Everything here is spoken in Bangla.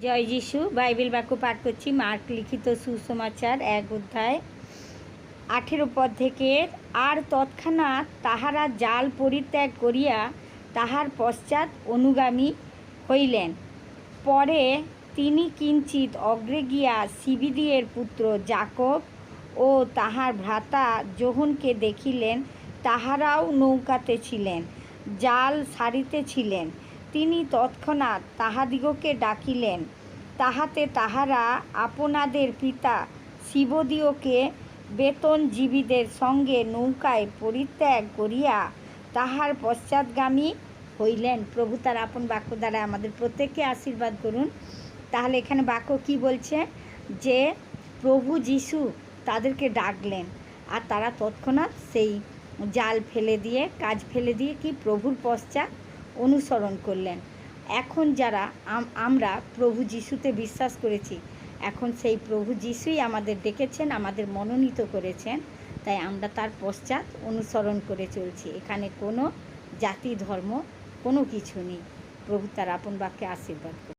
জয় যিশু। বাইবেল বাক্য পাঠ করছি। মার্ক লিখিত সুসমাচার 1 অধ্যায় 18 পদ থেকে। আর তৎক্ষণাৎ তাহারা জাল পরিত্যাগ করিয়া তাহার পশ্চাৎ অনুগামী হইলেন। পরে তিনি কিঞ্চিত অগ্রে গিয়া সিবিদিয়ের পুত্র যাকব ও তাহার ভ্রাতা যোহনকে দেখিলেন, তাহারাও নৌকাতে ছিলেন, জাল সারিতেছিলেন। তিনি তৎক্ষণাৎ তাহাদিগকে ডাকিলেন, তাহাতে তাহারা আপনাদের পিতা সিবদিওকে বেতনজীবীদের সঙ্গে নৌকায় পরিত্যাগ করিয়া তাহার পশ্চাৎগামী হইলেন। প্রভু তার আপন বাক্য দ্বারা আমাদের প্রত্যেককে আশীর্বাদ করুন। তাহলে এখানে বাক্য কি বলছে? যে প্রভু যিশু তাদেরকে ডাকলেন, আর তারা তৎক্ষণাৎ সেই জাল ফেলে দিয়ে, কাজ ফেলে দিয়ে কি প্রভুর পশ্চাৎ অনুসরণ করলেন। এখন যারা আমরা প্রভু যিশুতে বিশ্বাস করেছি, এখন সেই প্রভু যিশুই আমাদের ডেকেছেন, আমাদের মনোনীত করেছেন, তাই আমরা তার পশ্চাৎ অনুসরণ করে চলছি। এখানে কোনো জাতি ধর্ম কোনো কিছু নেই। প্রভু তার আপন বাক্যে আশীর্বাদ করুন।